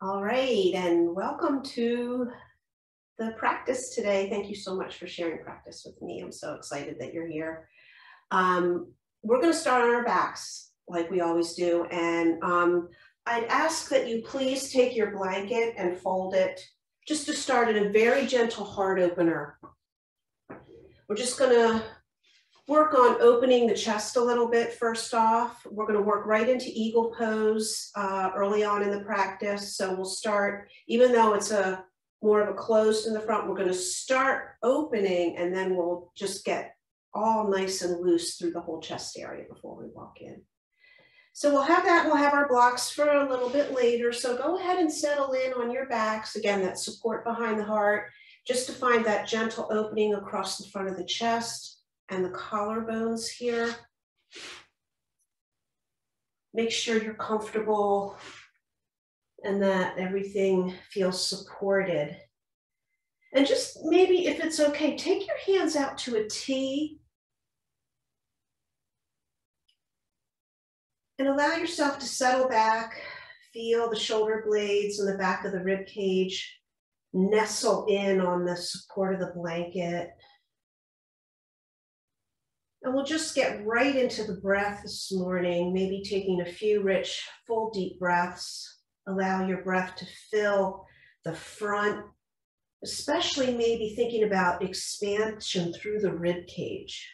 All right, and welcome to the practice today. Thank you so much for sharing practice with me. I'm so excited that you're here. We're going to start on our backs like we always do. And I'd ask that you please take your blanket and fold it just to start in a very gentle heart opener. We're just going to work on opening the chest a little bit first off. We're going to work right into eagle pose early on in the practice. So we'll start, even though it's more of a closed in the front, we're going to start opening and then we'll just get all nice and loose through the whole chest area before we walk in. So we'll have that, we'll have our blocks for a little bit later. So go ahead and settle in on your backs. Again, that support behind the heart, just to find that gentle opening across the front of the chest and the collarbones here. Make sure you're comfortable and that everything feels supported. And just maybe, if it's okay, take your hands out to a T and allow yourself to settle back. Feel the shoulder blades and the back of the rib cage nestle in on the support of the blanket. And we'll just get right into the breath this morning, maybe taking a few rich, full, deep breaths. Allow your breath to fill the front, especially maybe thinking about expansion through the rib cage.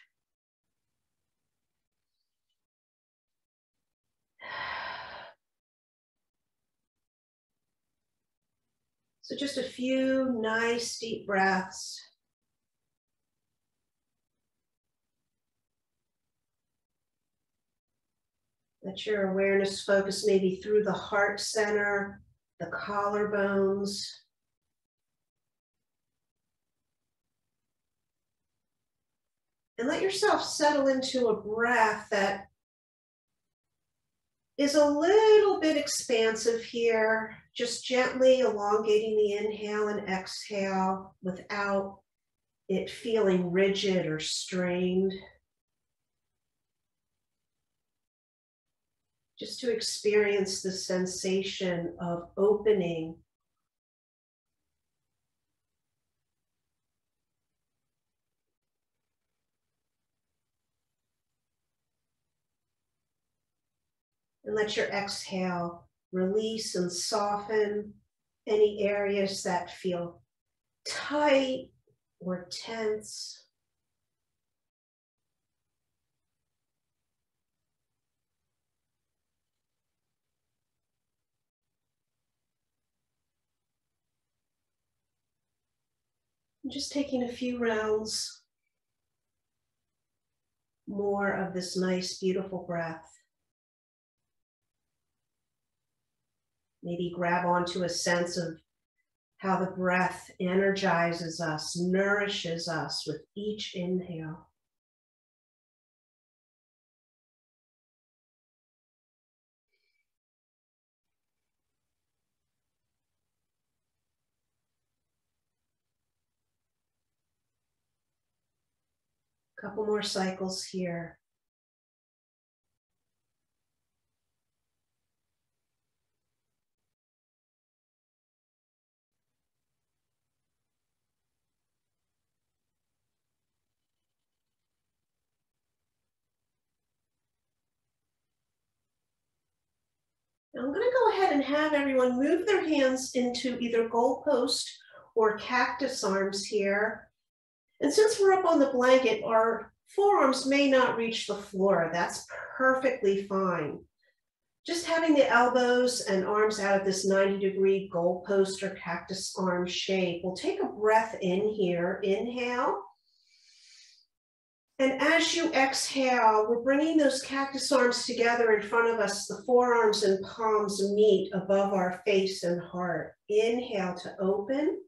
So just a few nice, deep breaths. Let your awareness focus maybe through the heart center, the collarbones. And let yourself settle into a breath that is a little bit expansive here, just gently elongating the inhale and exhale without it feeling rigid or strained. Just to experience the sensation of opening. And let your exhale release and soften any areas that feel tight or tense. Just taking a few rounds more of this nice, beautiful breath. Maybe grab onto a sense of how the breath energizes us, nourishes us with each inhale. Couple more cycles here. Now I'm going to go ahead and have everyone move their hands into either goalpost or cactus arms here. And since we're up on the blanket, our forearms may not reach the floor. That's perfectly fine. Just having the elbows and arms out of this 90-degree goalpost or cactus arm shape. We'll take a breath in here. Inhale. And as you exhale, we're bringing those cactus arms together in front of us. The forearms and palms meet above our face and heart. Inhale to open.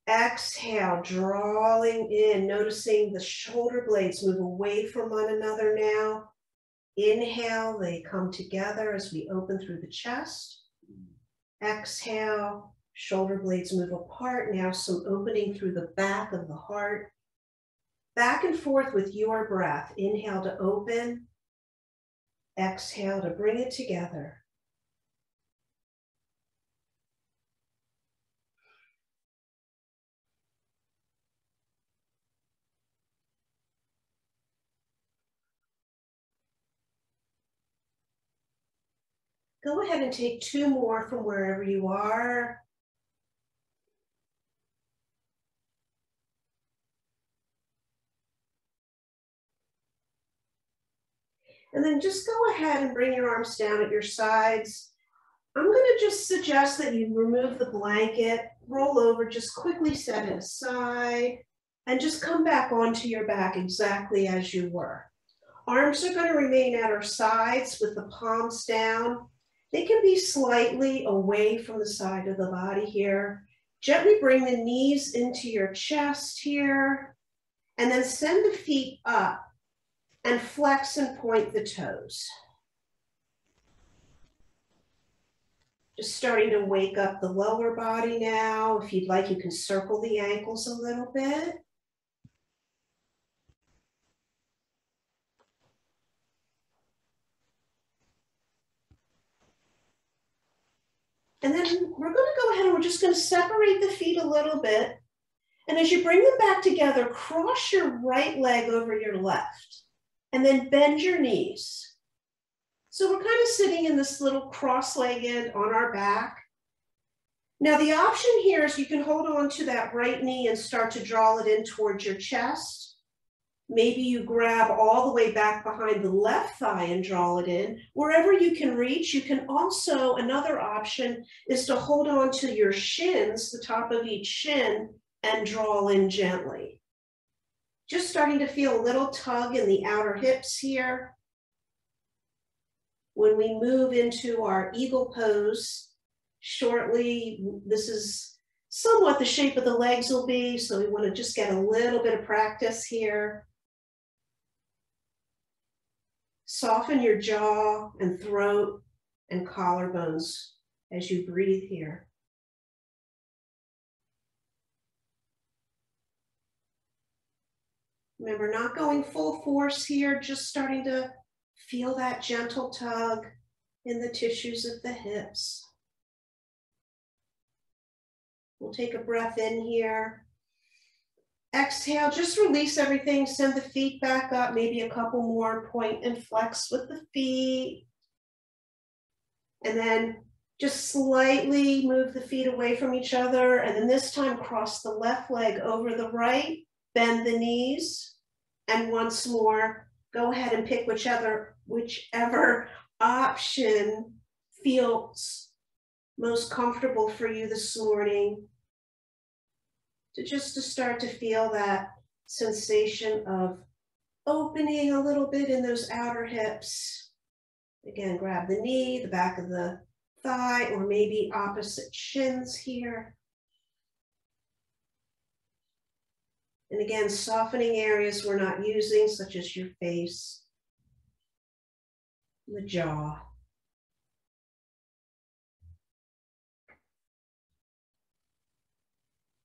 Exhale, drawing in, noticing the shoulder blades move away from one another now. Inhale, they come together as we open through the chest. Exhale, shoulder blades move apart. Now some opening through the back of the heart. Back and forth with your breath. Inhale to open. Exhale to bring it together. Go ahead and take 2 more from wherever you are. And then just go ahead and bring your arms down at your sides. I'm going to just suggest that you remove the blanket, roll over, just quickly set it aside, and just come back onto your back exactly as you were. Arms are going to remain at our sides with the palms down. They can be slightly away from the side of the body here. Gently bring the knees into your chest here, and then send the feet up and flex and point the toes. Just starting to wake up the lower body now. If you'd like, you can circle the ankles a little bit. And then we're going to go ahead and we're just going to separate the feet a little bit. And as you bring them back together, cross your right leg over your left and then bend your knees. So we're kind of sitting in this little cross-legged on our back. Now the option here is you can hold on to that right knee and start to draw it in towards your chest. Maybe you grab all the way back behind the left thigh and draw it in. Wherever you can reach, you can also, another option is to hold on to your shins, the top of each shin, and draw in gently. Just starting to feel a little tug in the outer hips here. When we move into our eagle pose shortly, this is somewhat the shape of the legs will be, so we want to just get a little bit of practice here. Soften your jaw and throat and collarbones as you breathe here. Remember, not going full force here, just starting to feel that gentle tug in the tissues of the hips. We'll take a breath in here. Exhale, just release everything, send the feet back up, maybe a couple more, point and flex with the feet. And then just slightly move the feet away from each other. And then this time cross the left leg over the right, bend the knees. And once more, go ahead and pick whichever option feels most comfortable for you this morning. To start to feel that sensation of opening a little bit in those outer hips. Again, grab the knee, the back of the thigh, or maybe opposite shins here. And again, softening areas we're not using, such as your face, the jaw.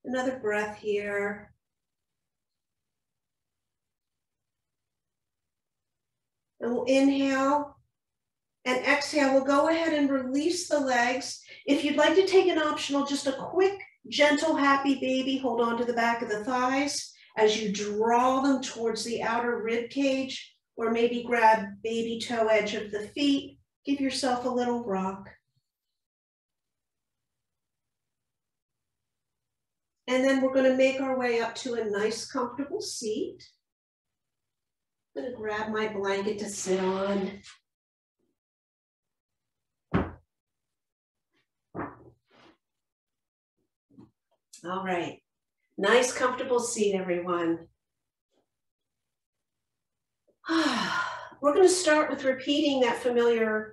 Another breath here. And we'll inhale and exhale. We'll go ahead and release the legs. If you'd like to take an optional, just a quick, gentle, happy baby, hold on to the back of the thighs as you draw them towards the outer rib cage, or maybe grab baby toe edge of the feet. Give yourself a little rock. And then we're going to make our way up to a nice, comfortable seat. I'm going to grab my blanket to sit on. All right. Nice, comfortable seat, everyone. We're going to start with repeating that familiar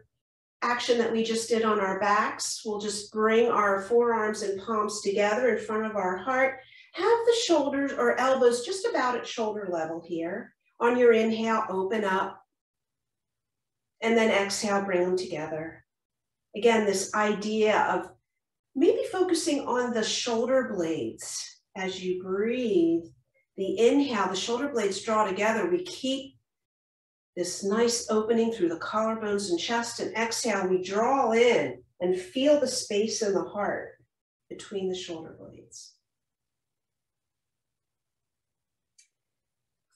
action that we just did on our backs. We'll just bring our forearms and palms together in front of our heart. Have the shoulders or elbows just about at shoulder level here. On your inhale, open up. And then exhale, bring them together. Again, this idea of maybe focusing on the shoulder blades as you breathe. The inhale, the shoulder blades draw together. We keep this nice opening through the collarbones and chest, and exhale, we draw in and feel the space in the heart between the shoulder blades.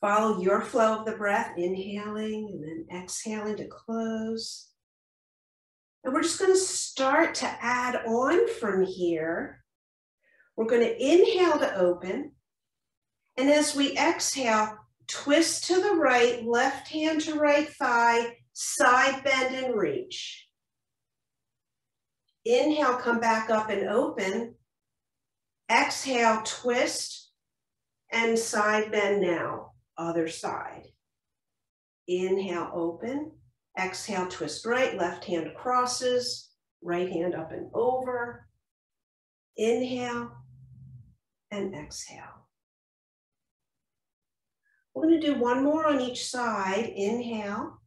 Follow your flow of the breath, inhaling and then exhaling to close. And we're just going to start to add on from here. We're going to inhale to open. And as we exhale, twist to the right, left hand to right thigh, side bend and reach. Inhale, come back up and open. Exhale, twist and side bend now, other side. Inhale, open. Exhale, twist right, left hand crosses, right hand up and over. Inhale and exhale. We're going to do one more on each side. Inhale,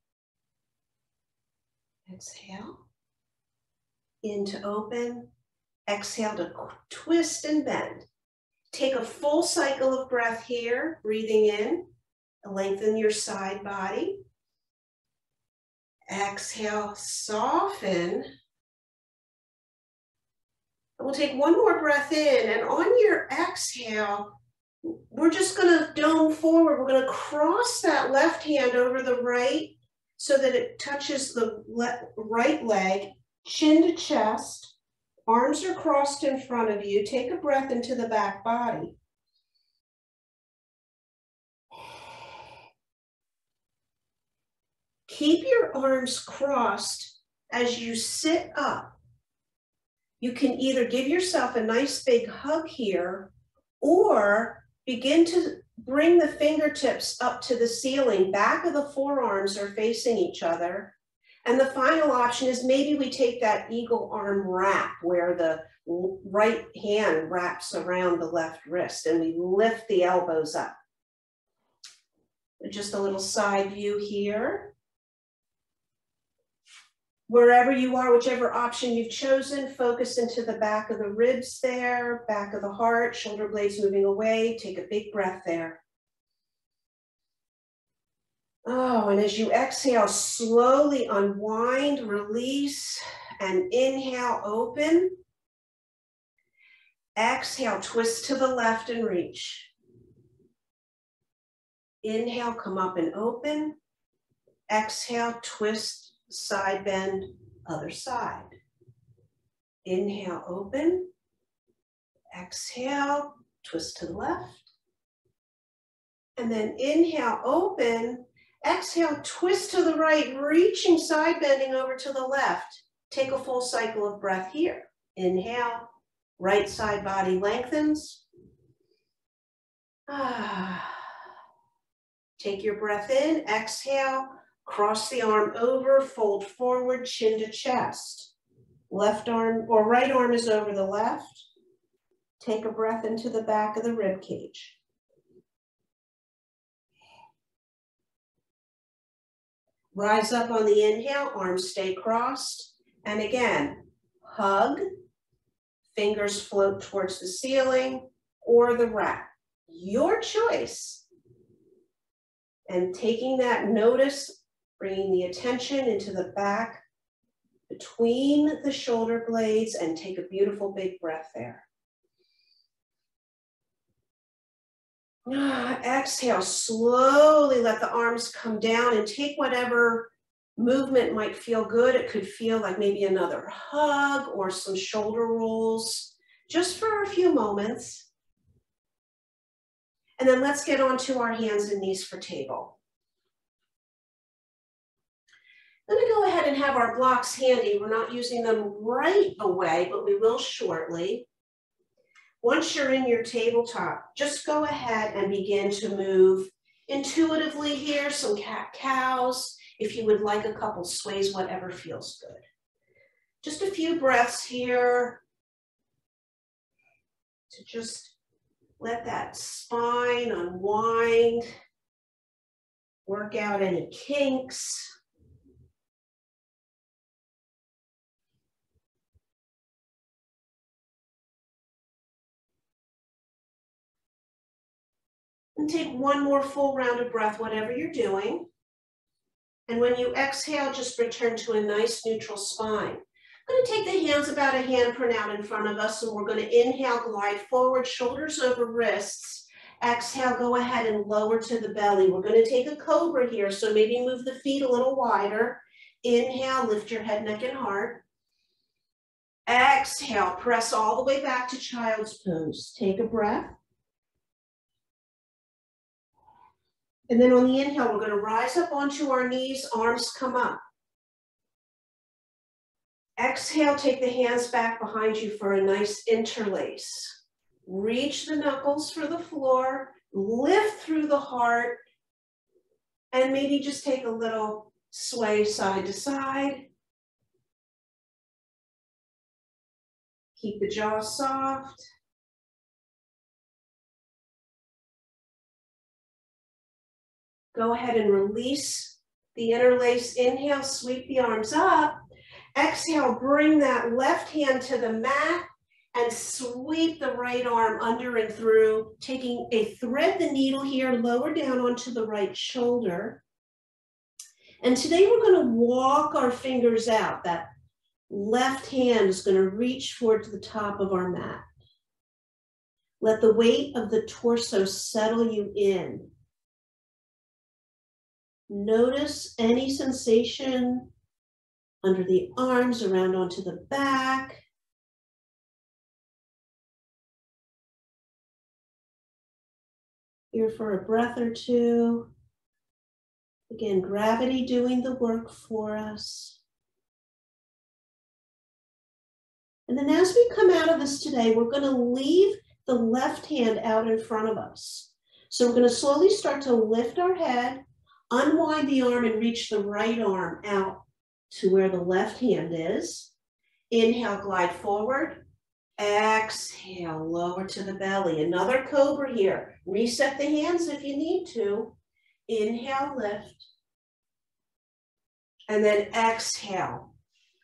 exhale, in to open, exhale to twist and bend. Take a full cycle of breath here, breathing in, lengthen your side body. Exhale, soften. And we'll take one more breath in, and on your exhale, we're just going to dome forward. We're going to cross that left hand over the right so that it touches the right leg, chin to chest. Arms are crossed in front of you. Take a breath into the back body. Keep your arms crossed as you sit up. You can either give yourself a nice big hug here or begin to bring the fingertips up to the ceiling. Back of the forearms are facing each other. And the final option is maybe we take that eagle arm wrap where the right hand wraps around the left wrist and we lift the elbows up. Just a little side view here. Wherever you are, whichever option you've chosen, focus into the back of the ribs there, back of the heart, shoulder blades moving away. Take a big breath there. Oh, and as you exhale, slowly unwind, release, and inhale, open. Exhale, twist to the left and reach. Inhale, come up and open. Exhale, twist, side bend, other side. Inhale, open. Exhale, twist to the left. And then inhale, open. Exhale, twist to the right, reaching side bending over to the left. Take a full cycle of breath here. Inhale, right side body lengthens. Take your breath in, exhale, cross the arm over, fold forward, chin to chest. Left arm or right arm is over the left. Take a breath into the back of the rib cage. Rise up on the inhale, arms stay crossed. And again, hug, fingers float towards the ceiling or the wrap. Your choice. And taking that notice, bringing the attention into the back between the shoulder blades and take a beautiful big breath there. Exhale, slowly let the arms come down and take whatever movement might feel good. It could feel like maybe another hug or some shoulder rolls, just for a few moments. And then let's get onto our hands and knees for table. I'm going to go ahead and have our blocks handy. We're not using them right away, but we will shortly. Once you're in your tabletop, just go ahead and begin to move intuitively here, some cat-cows. If you would like a couple sways, whatever feels good. Just a few breaths here to just let that spine unwind, work out any kinks. And take one more full round of breath, whatever you're doing. And when you exhale, just return to a nice neutral spine. I'm going to take the hands about a handprint out in front of us, and we're going to inhale, glide forward, shoulders over wrists. Exhale, go ahead and lower to the belly. We're going to take a cobra here, so maybe move the feet a little wider. Inhale, lift your head, neck, and heart. Exhale, press all the way back to child's pose. Take a breath. And then on the inhale, we're going to rise up onto our knees, arms come up. Exhale, take the hands back behind you for a nice interlace. Reach the knuckles for the floor, lift through the heart, and maybe just take a little sway side to side. Keep the jaw soft. Go ahead and release the interlace. Inhale, sweep the arms up. Exhale, bring that left hand to the mat and sweep the right arm under and through, taking a thread the needle here, lower down onto the right shoulder. And today we're going to walk our fingers out. That left hand is going to reach forward to the top of our mat. Let the weight of the torso settle you in. Notice any sensation under the arms, around onto the back. Here for a breath or two. Again, gravity doing the work for us. And then as we come out of this today, we're going to leave the left hand out in front of us. So we're going to slowly start to lift our head, unwind the arm, and reach the right arm out to where the left hand is. Inhale, glide forward. Exhale, lower to the belly. Another cobra here. Reset the hands if you need to. Inhale, lift. And then exhale.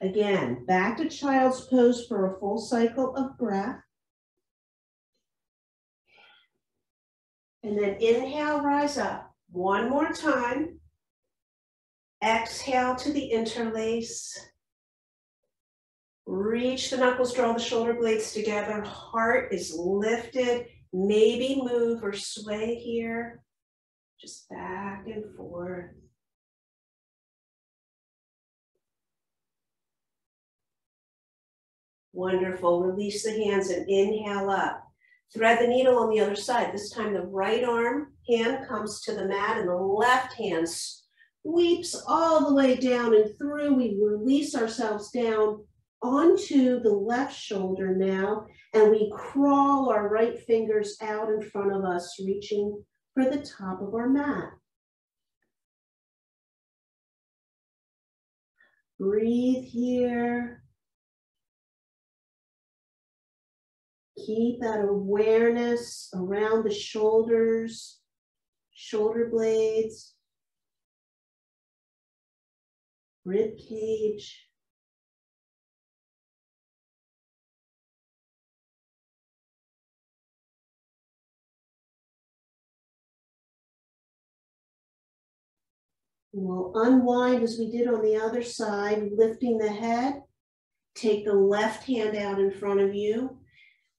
Again, back to child's pose for a full cycle of breath. And then inhale, rise up. One more time. Exhale to the interlace. Reach the knuckles, draw the shoulder blades together. Heart is lifted. Maybe move or sway here. Just back and forth. Wonderful. Release the hands and inhale up. Thread the needle on the other side. This time the right arm hand comes to the mat and the left hand sweeps all the way down and through. We release ourselves down onto the left shoulder now, and we crawl our right fingers out in front of us, reaching for the top of our mat. Breathe here. Keep that awareness around the shoulders, shoulder blades, rib cage. We'll unwind as we did on the other side, lifting the head. Take the left hand out in front of you.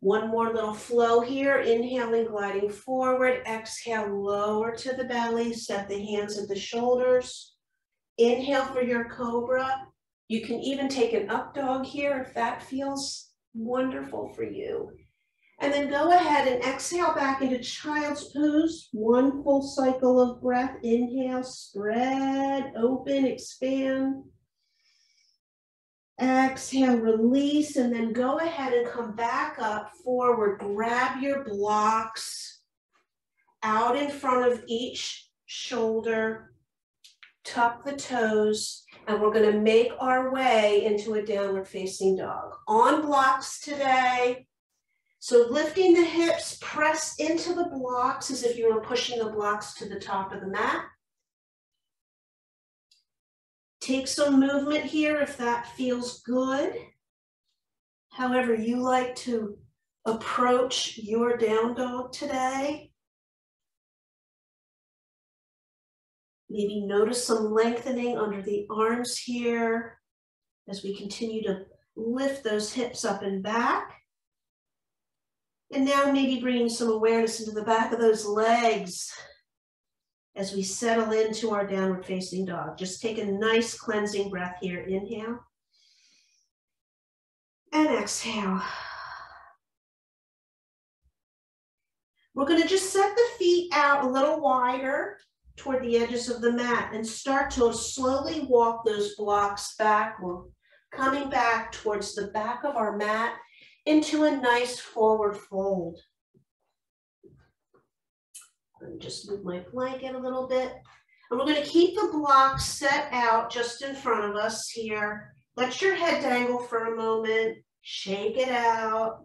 One more little flow here, inhaling, gliding forward. Exhale, lower to the belly, set the hands at the shoulders. Inhale for your cobra. You can even take an up dog here if that feels wonderful for you. And then go ahead and exhale back into child's pose. One full cycle of breath. Inhale, spread, open, expand. Exhale, release, and then go ahead and come back up, forward. Grab your blocks out in front of each shoulder. Tuck the toes, and we're going to make our way into a downward facing dog. On blocks today. So lifting the hips, press into the blocks as if you were pushing the blocks to the top of the mat. Take some movement here if that feels good. However you like to approach your down dog today. Maybe notice some lengthening under the arms here as we continue to lift those hips up and back. And now maybe bringing some awareness into the back of those legs as we settle into our downward facing dog. Just take a nice cleansing breath here. Inhale and exhale. We're going to just set the feet out a little wider toward the edges of the mat and start to slowly walk those blocks back. We're coming back towards the back of our mat into a nice forward fold. Let me just move my blanket a little bit. And we're going to keep the blocks set out just in front of us here. Let your head dangle for a moment. Shake it out.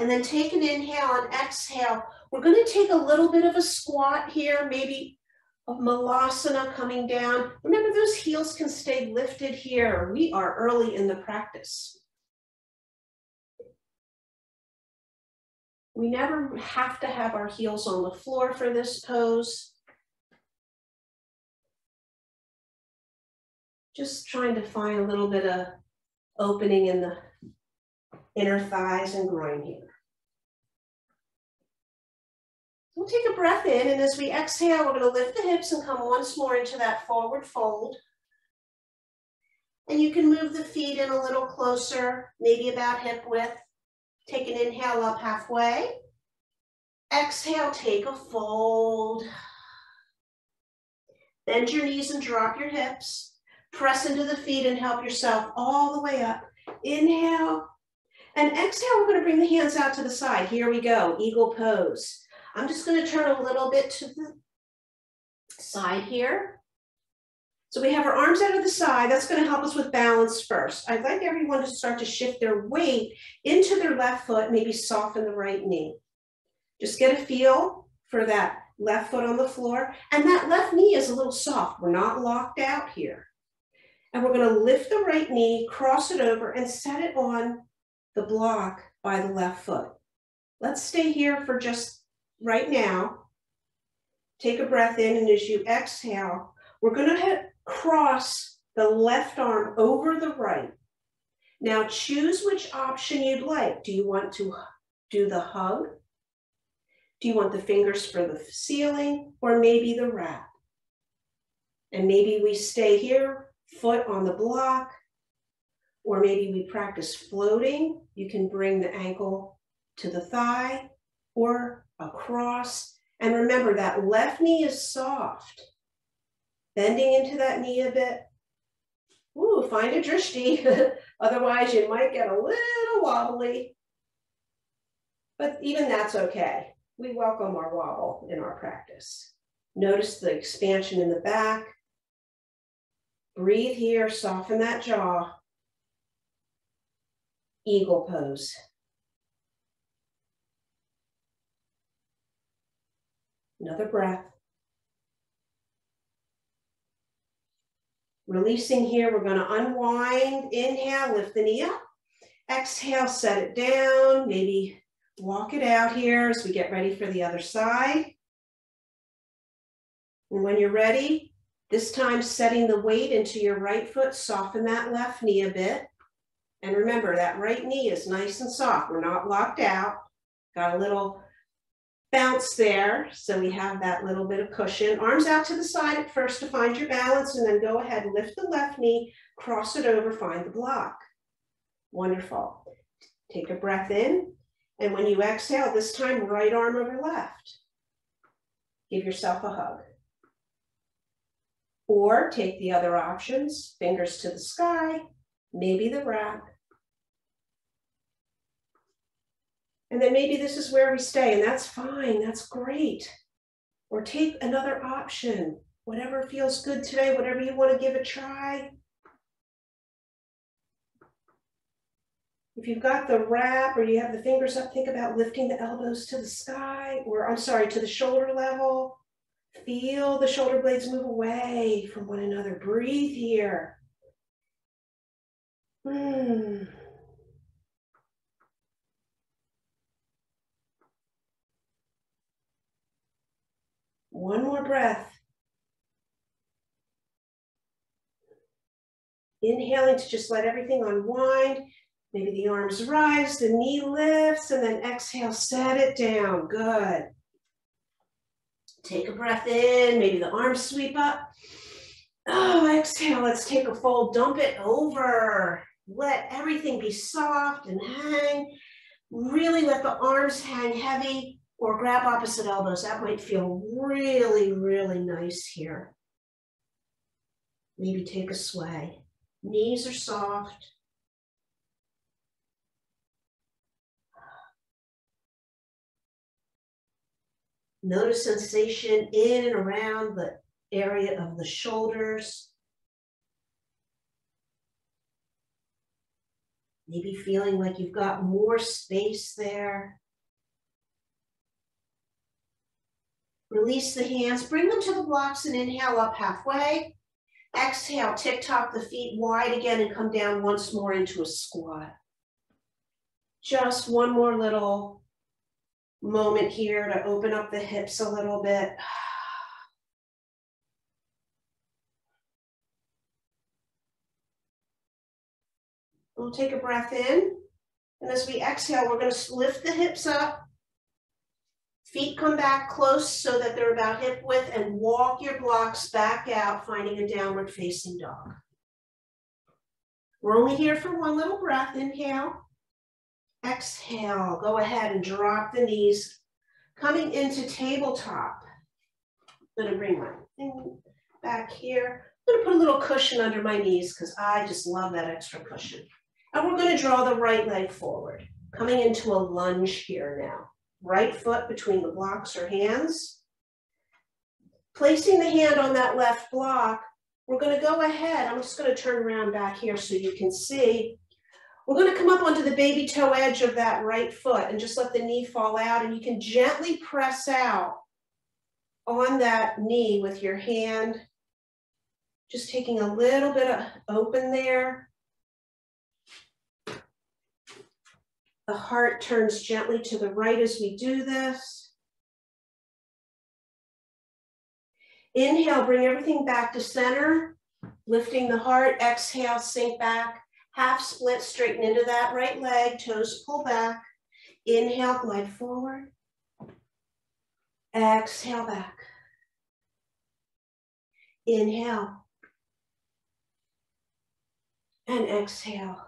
And then take an inhale and exhale. We're going to take a little bit of a squat here, maybe a malasana coming down. Remember, those heels can stay lifted here. We are early in the practice. We never have to have our heels on the floor for this pose. Just trying to find a little bit of opening in the inner thighs and groin here. We'll take a breath in, and as we exhale, we're going to lift the hips and come once more into that forward fold. And you can move the feet in a little closer, maybe about hip width. Take an inhale up halfway. Exhale, take a fold. Bend your knees and drop your hips. Press into the feet and help yourself all the way up. Inhale. And exhale, we're going to bring the hands out to the side. Here we go, eagle pose. I'm just going to turn a little bit to the side here. So we have our arms out of the side. That's going to help us with balance first. I'd like everyone to start to shift their weight into their left foot, maybe soften the right knee. Just get a feel for that left foot on the floor. And that left knee is a little soft. We're not locked out here. And we're going to lift the right knee, cross it over, and set it on the block by the left foot. Let's stay here for just right now. Take a breath in, and as you exhale, we're going to cross the left arm over the right. Now choose which option you'd like. Do you want to do the hug? Do you want the fingers for the ceiling, or maybe the wrap? And maybe we stay here, foot on the block, or maybe we practice floating. You can bring the ankle to the thigh or across. And remember, that left knee is soft. Bending into that knee a bit. Ooh, find a drishti. Otherwise, you might get a little wobbly. But even that's okay. We welcome our wobble in our practice. Notice the expansion in the back. Breathe here, soften that jaw. Eagle pose. Another breath. Releasing here, we're going to unwind. Inhale, lift the knee up. Exhale, set it down. Maybe walk it out here as we get ready for the other side. And when you're ready, this time setting the weight into your right foot, soften that left knee a bit. And remember, that right knee is nice and soft. We're not locked out. Got a little bounce there, so we have that little bit of cushion. Arms out to the side at first to find your balance, and then go ahead, lift the left knee, cross it over, find the block. Wonderful. Take a breath in, and when you exhale, this time right arm over left. Give yourself a hug. Or take the other options, fingers to the sky, maybe the wrap. And then maybe this is where we stay, and that's fine, that's great. Or take another option, whatever feels good today, whatever you want to give a try. If you've got the wrap or you have the fingers up, think about lifting the elbows to the sky, or I'm sorry, to the shoulder level. Feel the shoulder blades move away from one another. Breathe here. One more breath. Inhaling to just let everything unwind. Maybe the arms rise, the knee lifts, and then exhale, set it down. Good. Take a breath in, maybe the arms sweep up. Oh, exhale, let's take a fold, dump it over. Let everything be soft and hang. Really let the arms hang heavy or grab opposite elbows. That might feel really, really nice here. Maybe take a sway. Knees are soft. Notice sensation in and around the area of the shoulders. Maybe feeling like you've got more space there. Release the hands, bring them to the blocks and inhale up halfway. Exhale, tick-tock the feet wide again and come down once more into a squat. Just one more little moment here to open up the hips a little bit. We'll take a breath in, and as we exhale, we're going to lift the hips up. Feet come back close so that they're about hip width, and walk your blocks back out, finding a downward facing dog. We're only here for one little breath. Inhale. Exhale. Go ahead and drop the knees. Coming into tabletop. I'm going to bring my thing back here. I'm going to put a little cushion under my knees because I just love that extra cushion. And we're going to draw the right leg forward. Coming into a lunge here now. Right foot between the blocks or hands. Placing the hand on that left block, we're going to go ahead. I'm just going to turn around back here so you can see. We're going to come up onto the baby toe edge of that right foot and just let the knee fall out, and you can gently press out on that knee with your hand. Just taking a little bit of open there. The heart turns gently to the right as we do this. Inhale, bring everything back to center, lifting the heart. Exhale, sink back. Half split, straighten into that right leg, toes pull back. Inhale, glide forward. Exhale back. Inhale. And exhale.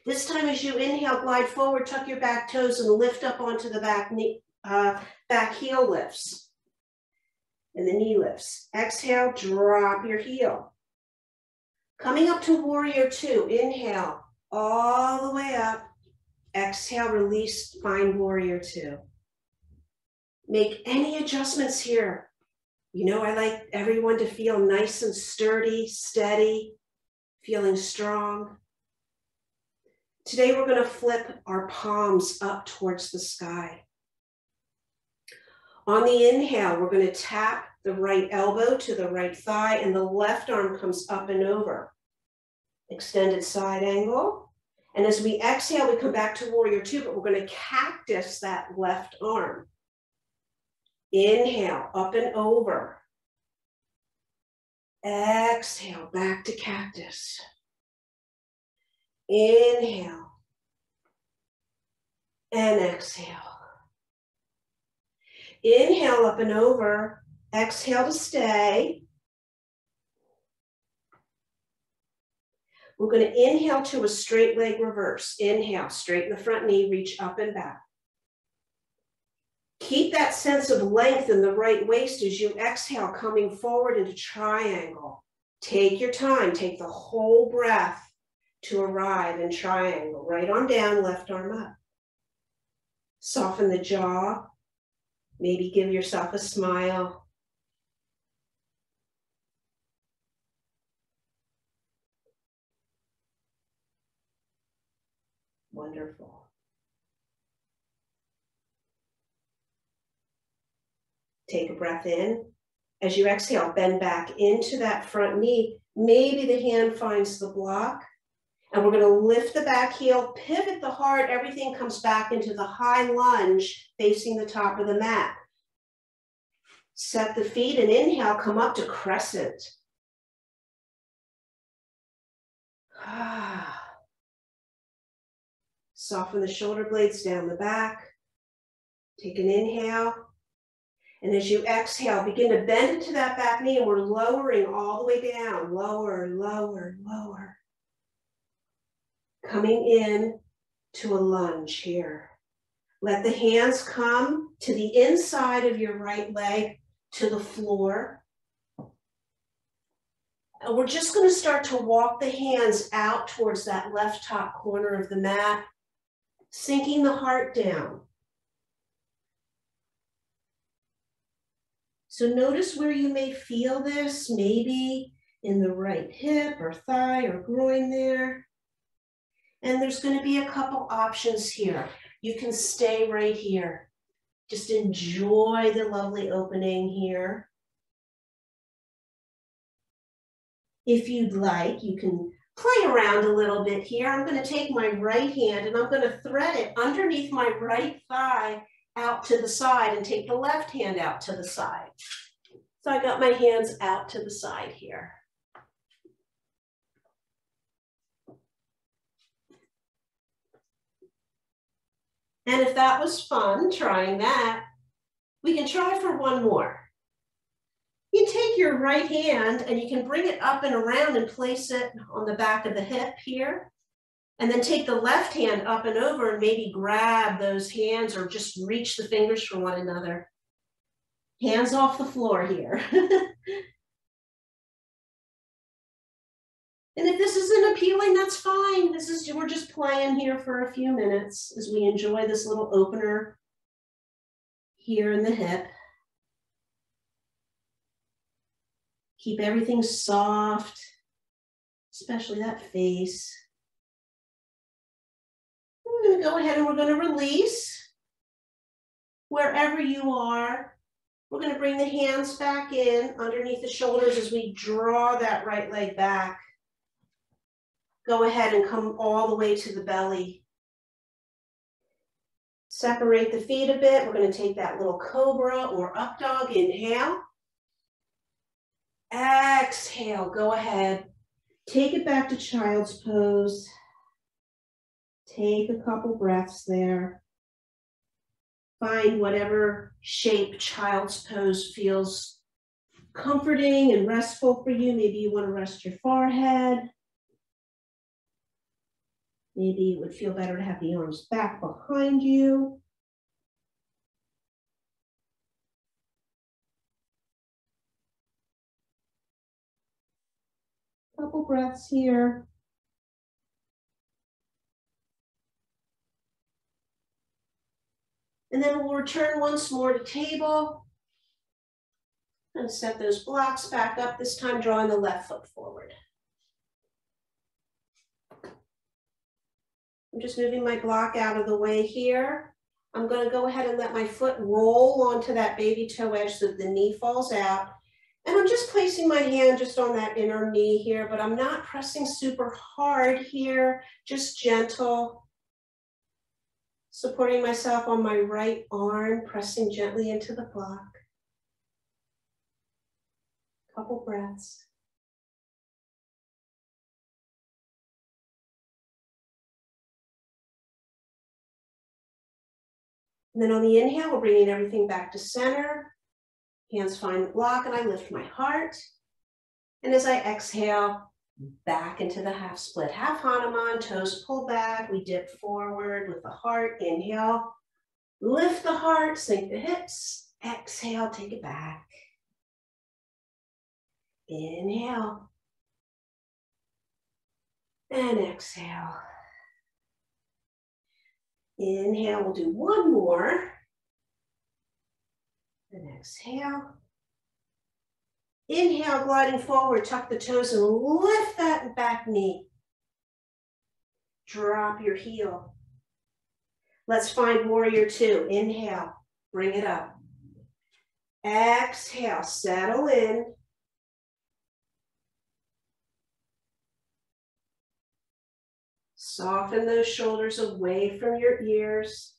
This time as you inhale, glide forward, tuck your back toes and lift up onto the back knee, back heel lifts. And the knee lifts. Exhale, drop your heel. Coming up to warrior two, inhale, all the way up. Exhale, release, find warrior two. Make any adjustments here. You know, I like everyone to feel nice and sturdy, steady, feeling strong. Today, we're going to flip our palms up towards the sky. On the inhale, we're going to tap the right elbow to the right thigh, and the left arm comes up and over. Extended side angle. And as we exhale, we come back to warrior two, but we're going to cactus that left arm. Inhale, up and over. Exhale, back to cactus. Inhale. And exhale. Inhale, up and over. Exhale to stay. We're going to inhale to a straight leg reverse. Inhale, straighten the front knee, reach up and back. Keep that sense of length in the right waist as you exhale, coming forward into triangle. Take your time, take the whole breath to arrive in triangle. Right arm down, left arm up. Soften the jaw. Maybe give yourself a smile. Wonderful. Take a breath in. As you exhale, bend back into that front knee. Maybe the hand finds the block. And we're going to lift the back heel, pivot the heart. Everything comes back into the high lunge facing the top of the mat. Set the feet and inhale, come up to crescent. Soften the shoulder blades down the back. Take an inhale. And as you exhale, begin to bend into that back knee, and we're lowering all the way down. Lower, lower, lower. Coming in to a lunge here. Let the hands come to the inside of your right leg, to the floor. And we're just going to start to walk the hands out towards that left top corner of the mat, sinking the heart down. So notice where you may feel this, maybe in the right hip or thigh or groin there. And there's going to be a couple options here. You can stay right here. Just enjoy the lovely opening here. If you'd like, you can play around a little bit here. I'm going to take my right hand and I'm going to thread it underneath my right thigh out to the side and take the left hand out to the side. So I got my hands out to the side here. And if that was fun, trying that, we can try for one more. You take your right hand and you can bring it up and around and place it on the back of the hip here. And then take the left hand up and over and maybe grab those hands or just reach the fingers for one another. Hands off the floor here. And if this isn't appealing, that's fine. We're just playing here for a few minutes as we enjoy this little opener here in the hip. Keep everything soft, especially that face. We're going to go ahead and we're going to release. Wherever you are, we're going to bring the hands back in underneath the shoulders as we draw that right leg back. Go ahead and come all the way to the belly. Separate the feet a bit. We're going to take that little cobra or up dog. Inhale. Exhale. Go ahead. Take it back to child's pose. Take a couple breaths there. Find whatever shape child's pose feels comforting and restful for you. Maybe you want to rest your forehead. Maybe it would feel better to have the arms back behind you. Couple breaths here. And then we'll return once more to table. And set those blocks back up, this time drawing the left foot forward. I'm just moving my block out of the way here. I'm going to go ahead and let my foot roll onto that baby toe edge so that the knee falls out. And I'm just placing my hand just on that inner knee here, but I'm not pressing super hard here, just gentle. Supporting myself on my right arm, pressing gently into the block. Couple breaths. And then on the inhale, we're bringing everything back to center. Hands find the block, and I lift my heart. And as I exhale, back into the half split. Half Hanuman, toes pull back. We dip forward with the heart. Inhale, lift the heart, sink the hips. Exhale, take it back. Inhale. And exhale. Inhale, we'll do one more. And exhale. Inhale, gliding forward, tuck the toes and lift that back knee. Drop your heel. Let's find warrior two. Inhale, bring it up. Exhale, settle in. Soften those shoulders away from your ears.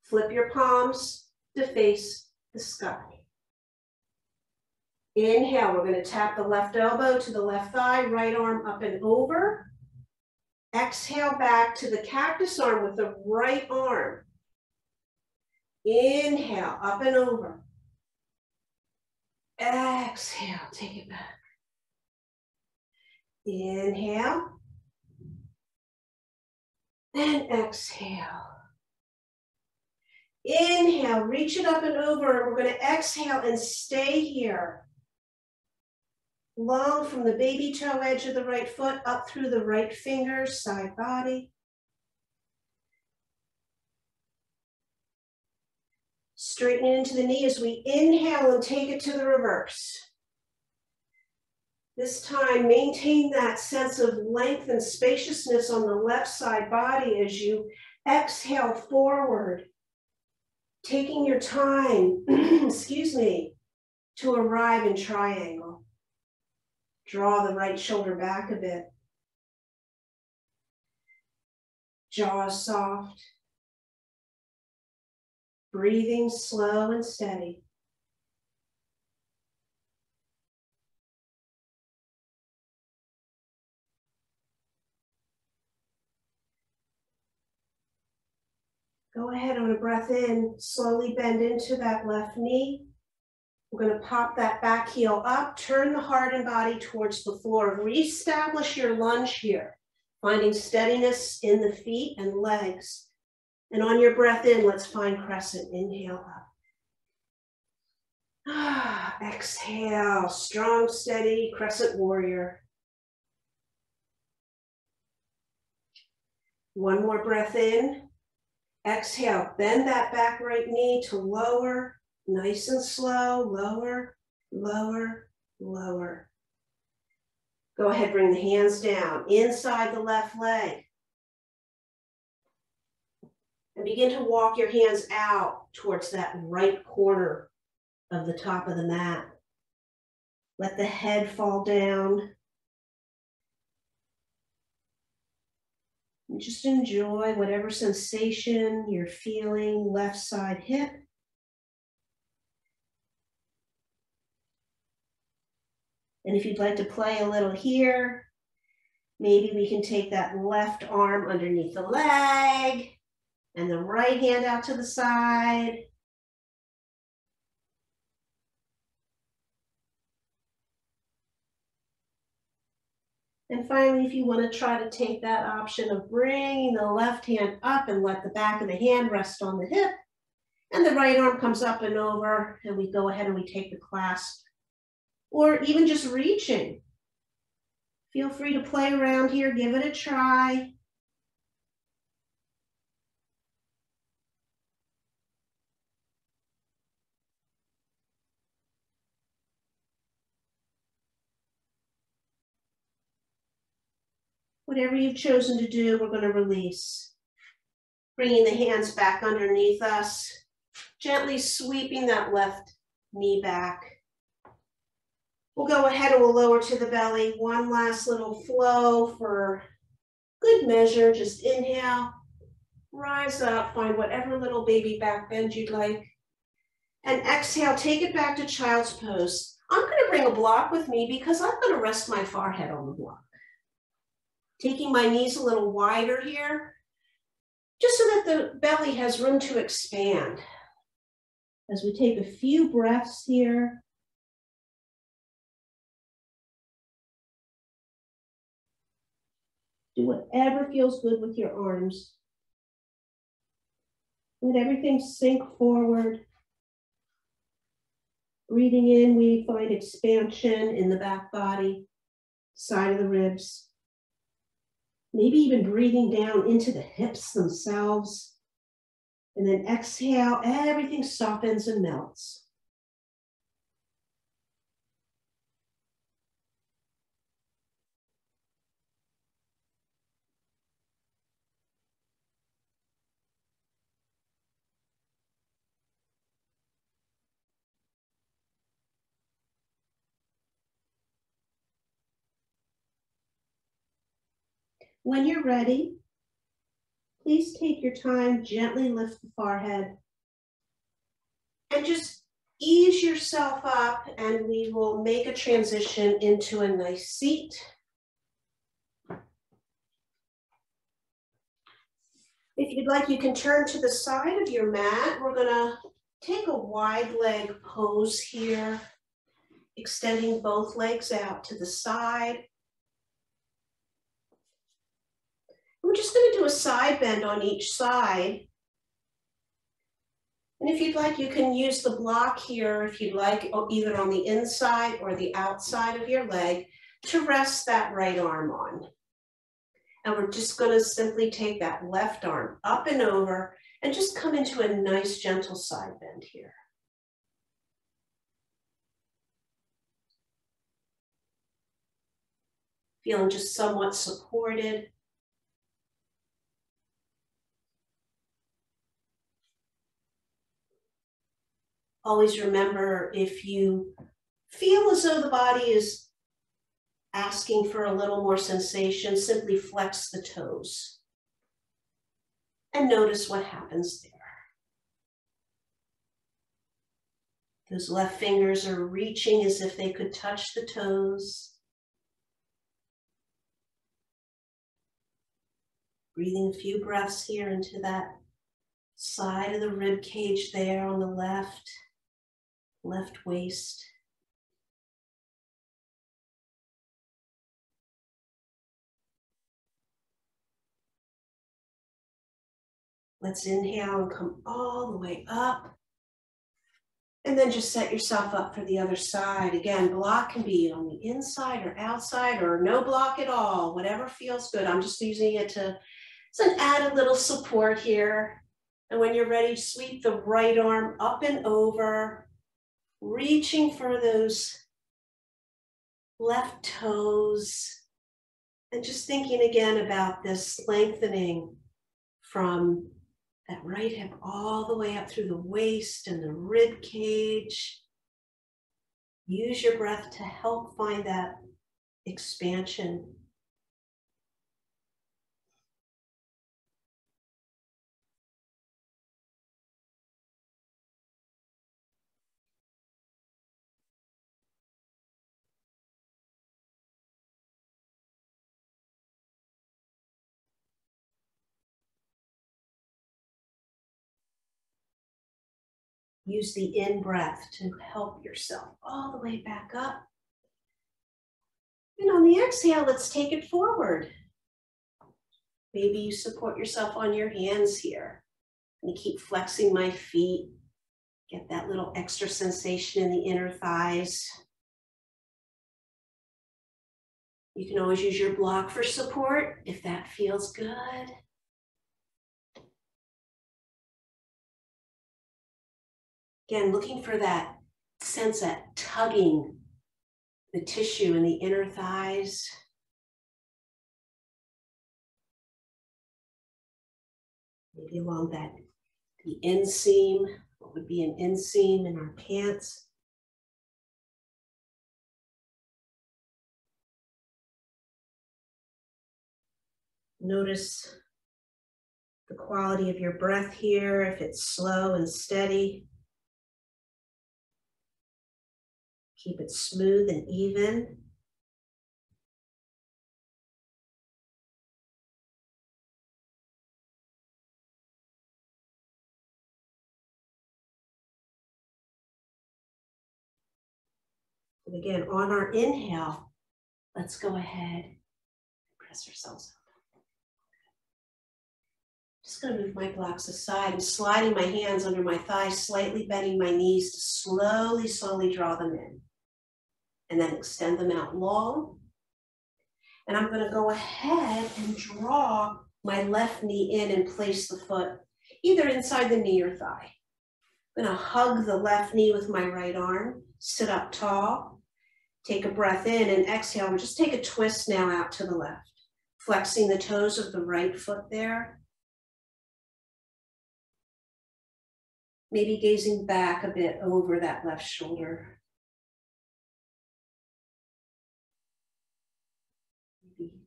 Flip your palms to face the sky. Inhale, we're going to tap the left elbow to the left thigh, right arm up and over. Exhale back to the cactus arm with the right arm. Inhale, up and over. Exhale, take it back. Inhale. And exhale. Inhale, reach it up and over. We're going to exhale and stay here. Long from the baby toe edge of the right foot up through the right fingers, side body. Straighten it into the knee as we inhale and take it to the reverse. This time, maintain that sense of length and spaciousness on the left side body as you exhale forward, taking your time, excuse me, to arrive in triangle. Draw the right shoulder back a bit. Jaws soft. Breathing slow and steady. Go ahead on a breath in, slowly bend into that left knee. We're going to pop that back heel up, turn the heart and body towards the floor. Reestablish your lunge here, finding steadiness in the feet and legs. And on your breath in, let's find crescent. Inhale up. Exhale, strong, steady, crescent warrior. One more breath in. Exhale, bend that back right knee to lower. Nice and slow, lower, lower, lower. Go ahead, bring the hands down inside the left leg. And begin to walk your hands out towards that right corner of the top of the mat. Let the head fall down. And just enjoy whatever sensation you're feeling, left side hip. And if you'd like to play a little here, maybe we can take that left arm underneath the leg and the right hand out to the side. And finally, if you want to try to take that option of bringing the left hand up and let the back of the hand rest on the hip, and the right arm comes up and over, and we go ahead and we take the clasp, or even just reaching. Feel free to play around here, give it a try. Whatever you've chosen to do, we're going to release. Bringing the hands back underneath us, gently sweeping that left knee back. We'll go ahead and we'll lower to the belly. One last little flow for good measure. Just inhale, rise up, find whatever little baby back bend you'd like. And exhale, take it back to child's pose. I'm going to bring a block with me because I'm going to rest my forehead on the block. Taking my knees a little wider here, just so that the belly has room to expand. As we take a few breaths here. Do whatever feels good with your arms. Let everything sink forward. Breathing in, we find expansion in the back body, side of the ribs. Maybe even breathing down into the hips themselves. And then exhale, everything softens and melts. When you're ready, please take your time, gently lift the forehead, and just ease yourself up, and we will make a transition into a nice seat. If you'd like, you can turn to the side of your mat. We're gonna take a wide leg pose here, extending both legs out to the side. We're just gonna do a side bend on each side. And if you'd like, you can use the block here, if you'd like, either on the inside or the outside of your leg to rest that right arm on. And we're just gonna simply take that left arm up and over and just come into a nice gentle side bend here. Feeling just somewhat supported. Always remember, if you feel as though the body is asking for a little more sensation, simply flex the toes and notice what happens there. Those left fingers are reaching as if they could touch the toes. Breathing a few breaths here into that side of the rib cage there on the left waist. Let's inhale and come all the way up. And then just set yourself up for the other side. Again, block can be on the inside or outside or no block at all, whatever feels good. I'm just using it to add a little support here. And when you're ready, sweep the right arm up and over, reaching for those left toes. And just thinking again about this lengthening from that right hip all the way up through the waist and the rib cage. Use your breath to help find that expansion. Use the in-breath to help yourself all the way back up. And on the exhale, let's take it forward. Maybe you support yourself on your hands here. And keep flexing my feet. Get that little extra sensation in the inner thighs. You can always use your block for support if that feels good. Again, looking for that sense of tugging the tissue in the inner thighs. Maybe along the inseam, what would be an inseam in our pants. Notice the quality of your breath here, if it's slow and steady. Keep it smooth and even. And again, on our inhale, let's go ahead and press ourselves up. Just gonna move my blocks aside and sliding my hands under my thighs, slightly bending my knees to slowly draw them in. And then extend them out long. And I'm gonna go ahead and draw my left knee in and place the foot either inside the knee or thigh. I'm gonna hug the left knee with my right arm, sit up tall, take a breath in and exhale. And just take a twist now out to the left, flexing the toes of the right foot there. Maybe gazing back a bit over that left shoulder.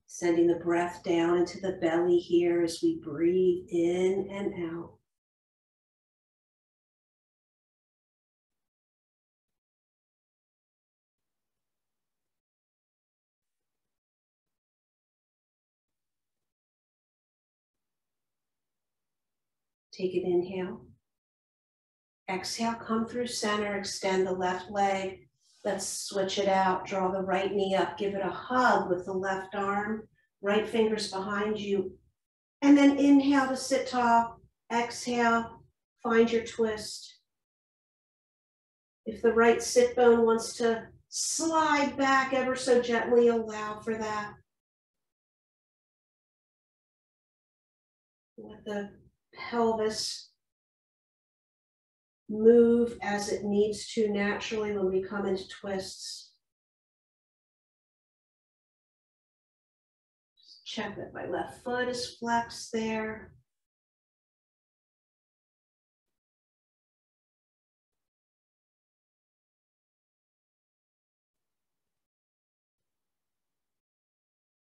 Sending the breath down into the belly here as we breathe in and out. Take an inhale. Exhale, come through center, extend the left leg. Let's switch it out. Draw the right knee up, give it a hug with the left arm, right fingers behind you. And then inhale to sit tall. Exhale, find your twist. If the right sit bone wants to slide back ever so gently, allow for that. Let the pelvis move as it needs to naturally when we come into twists. Just check that my left foot is flexed there.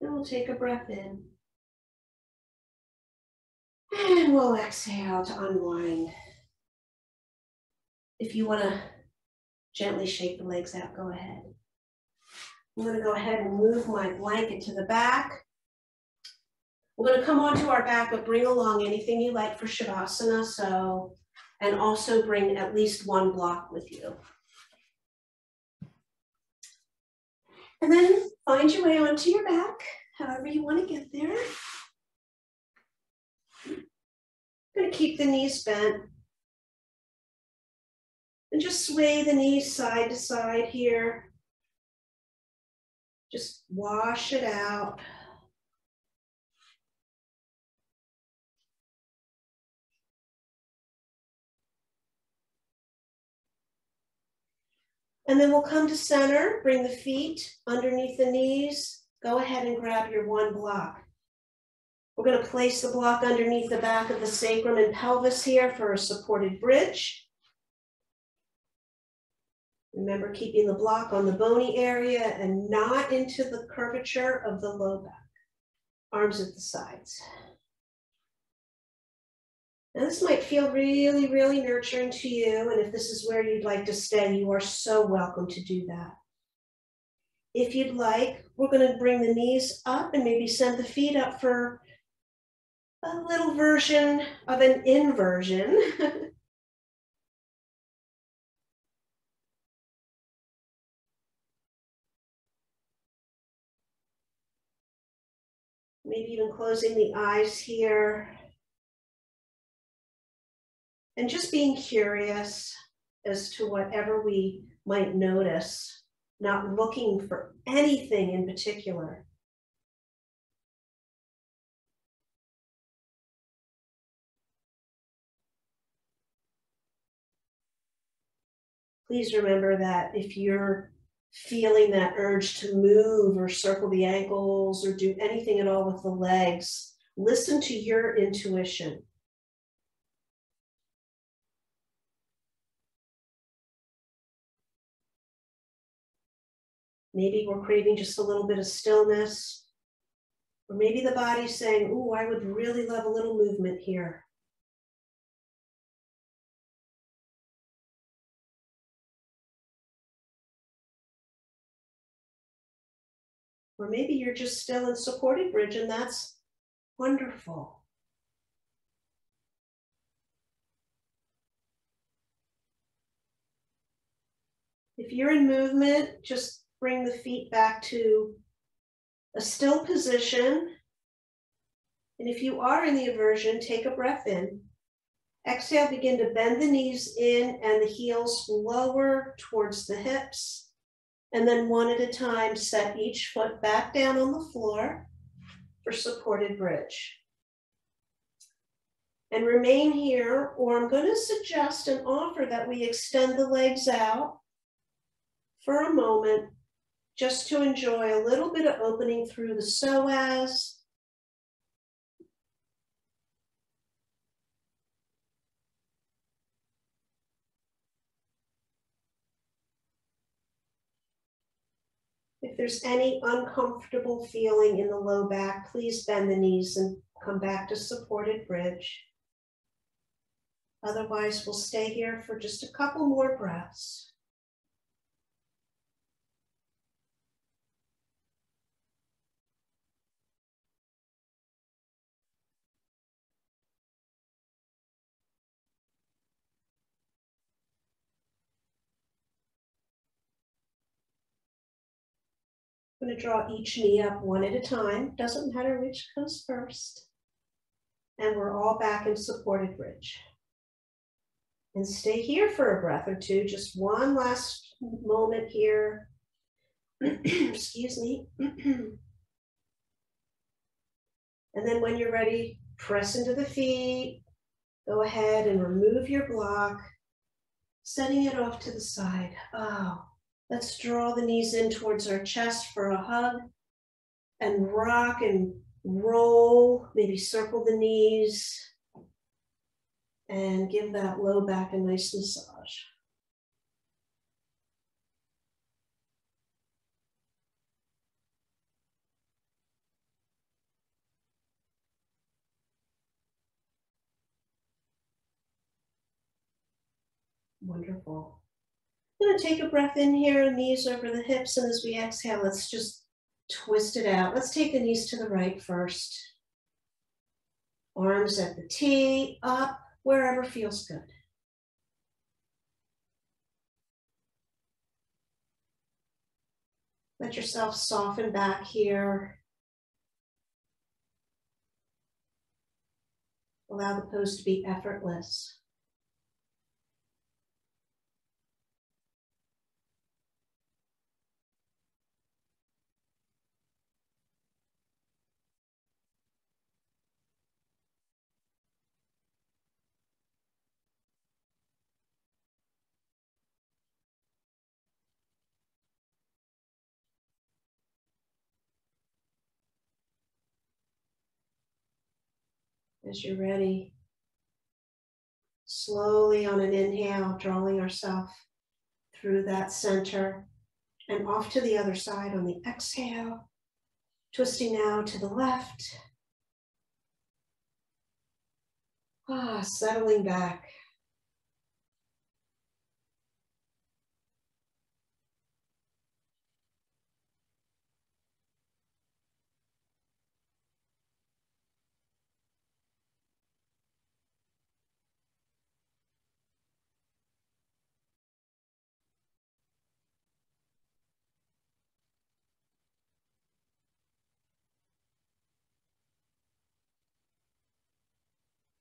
Then we'll take a breath in. And we'll exhale to unwind. If you want to gently shake the legs out, go ahead. I'm going to go ahead and move my blanket to the back. We're going to come onto our back, but bring along anything you like for Shavasana, and also bring at least one block with you. And then find your way onto your back, however you want to get there. I'm going to keep the knees bent. And just sway the knees side to side here. Just wash it out. And then we'll come to center, bring the feet underneath the knees. Go ahead and grab your one block. We're going to place the block underneath the back of the sacrum and pelvis here for a supported bridge. Remember, keeping the block on the bony area and not into the curvature of the low back. Arms at the sides. Now this might feel really, really nurturing to you, and if this is where you'd like to stay, you are so welcome to do that. If you'd like, we're going to bring the knees up and maybe send the feet up for a little version of an inversion. Maybe even closing the eyes here. And just being curious as to whatever we might notice, not looking for anything in particular. Please remember that if you're feeling that urge to move or circle the ankles or do anything at all with the legs, listen to your intuition. Maybe we're craving just a little bit of stillness, or maybe the body's saying, "Ooh, I would really love a little movement here." Or maybe you're just still in supported bridge, and that's wonderful. If you're in movement, just bring the feet back to a still position. And if you are in the inversion, take a breath in. Exhale, begin to bend the knees in and the heels lower towards the hips. And then one at a time, set each foot back down on the floor for supported bridge. And remain here, or I'm going to suggest and offer that we extend the legs out for a moment, just to enjoy a little bit of opening through the psoas. If there's any uncomfortable feeling in the low back, please bend the knees and come back to supported bridge. Otherwise, we'll stay here for just a couple more breaths. I'm going to draw each knee up one at a time. Doesn't matter which goes first. And we're all back in supported bridge. And stay here for a breath or two. Just one last moment here. Excuse me. And then when you're ready, press into the feet. Go ahead and remove your block, setting it off to the side. Oh, let's draw the knees in towards our chest for a hug and rock and roll, maybe circle the knees and give that low back a nice massage. Wonderful. I'm going to take a breath in here, knees over the hips, and as we exhale, let's just twist it out. Let's take the knees to the right first. Arms at the T, up, wherever feels good. Let yourself soften back here. Allow the pose to be effortless. As you're ready, slowly on an inhale, drawing ourselves through that center and off to the other side on the exhale, twisting now to the left. Settling back.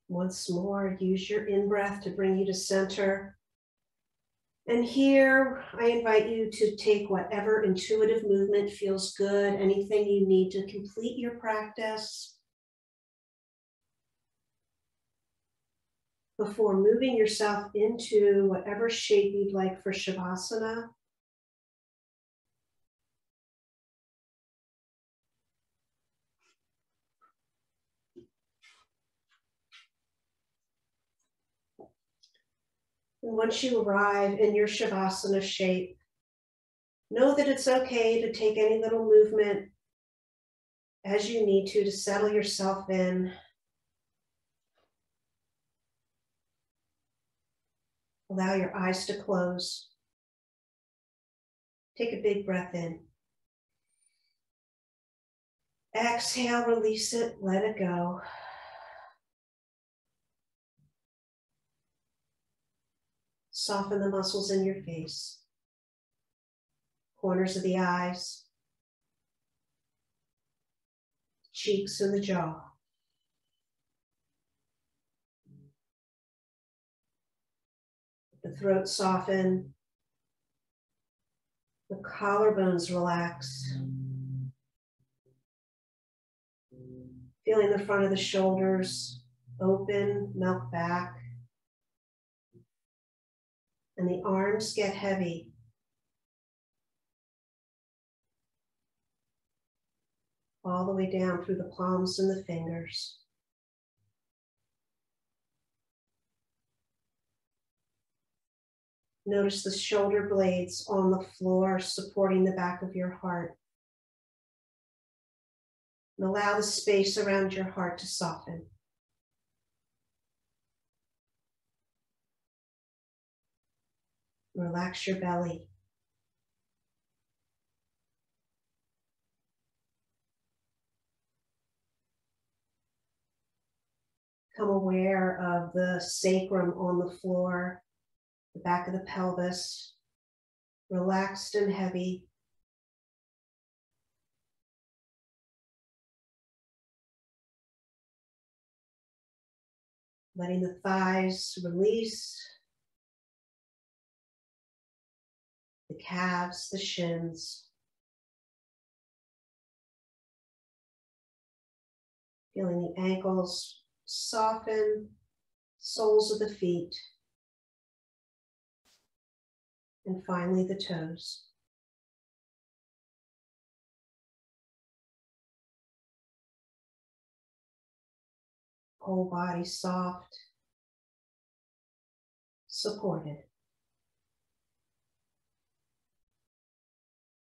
Once more, use your in-breath to bring you to center. And here, I invite you to take whatever intuitive movement feels good, anything you need to complete your practice, before moving yourself into whatever shape you'd like for Shavasana. And once you arrive in your Shavasana shape, know that it's okay to take any little movement as you need to settle yourself in. Allow your eyes to close. Take a big breath in. Exhale, release it, let it go. Soften the muscles in your face, corners of the eyes, cheeks and the jaw. The throat soften, the collarbones relax. Feeling the front of the shoulders open, melt back. And the arms get heavy. All the way down through the palms and the fingers. Notice the shoulder blades on the floor supporting the back of your heart. And allow the space around your heart to soften. Relax your belly. Become aware of the sacrum on the floor, the back of the pelvis, relaxed and heavy. letting the thighs release, the calves, the shins. Feeling the ankles soften, soles of the feet, and finally the toes. Whole body soft, supported.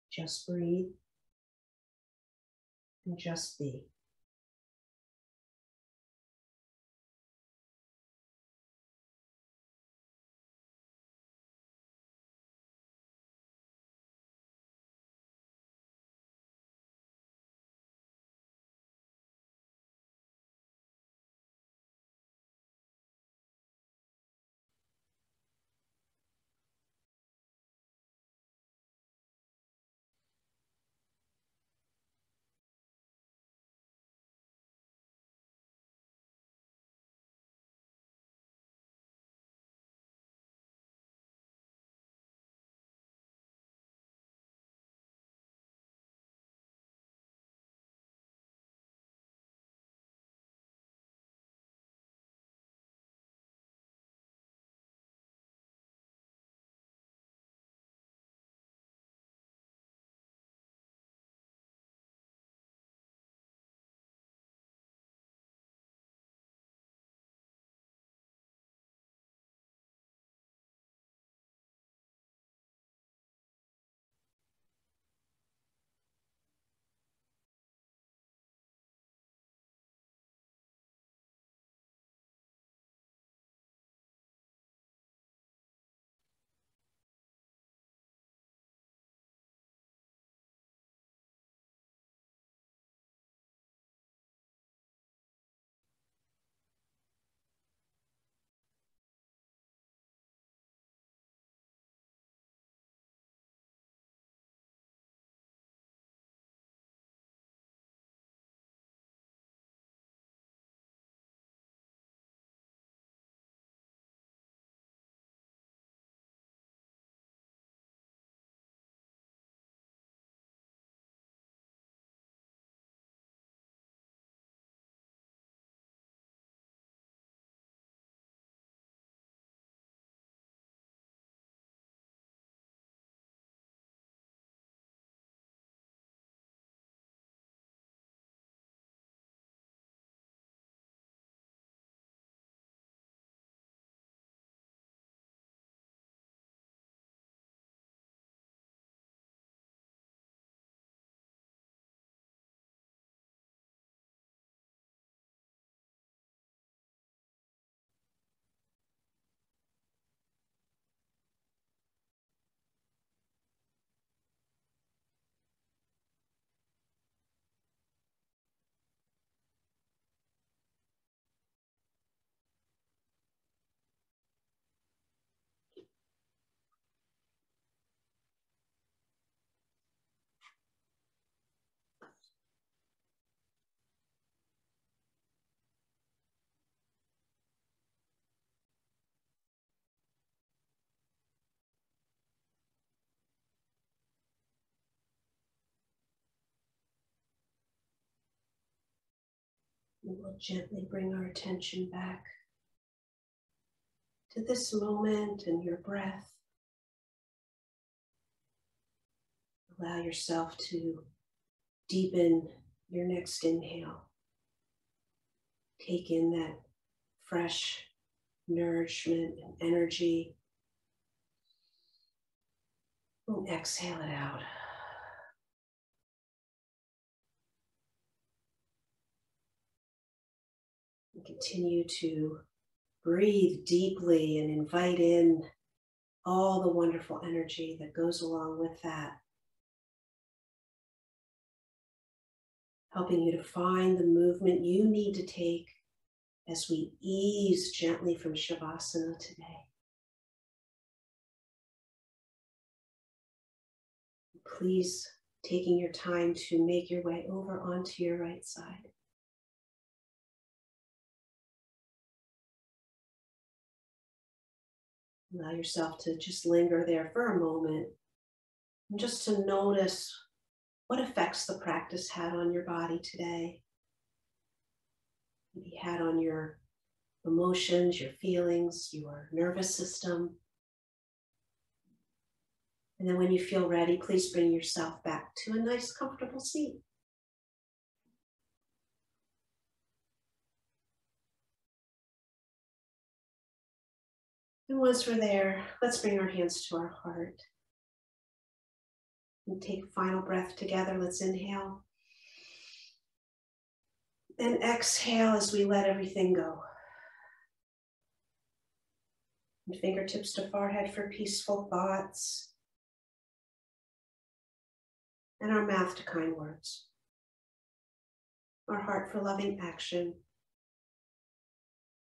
Just breathe and just be. We will gently bring our attention back to this moment and your breath. Allow yourself to deepen your next inhale. Take in that fresh nourishment and energy. And exhale it out. And continue to breathe deeply and invite in all the wonderful energy that goes along with that. Helping you to find the movement you need to take as we ease gently from Shavasana today. Please, taking your time to make your way over onto your right side. Allow yourself to just linger there for a moment and just to notice what effects the practice had on your body today. Maybe had on your emotions, your feelings, your nervous system. And then when you feel ready, please bring yourself back to a nice, comfortable seat. And once we're there, let's bring our hands to our heart. And take a final breath together. Let's inhale. And exhale as we let everything go. And fingertips to forehead for peaceful thoughts. And our mouth to kind words. Our heart for loving action.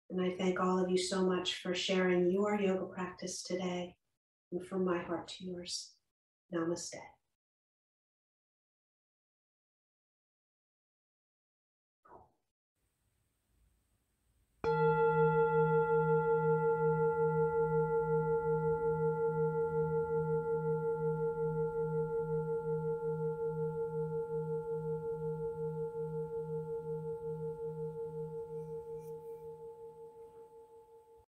And I thank all of you so much for sharing your yoga practice today. And from my heart to yours, namaste.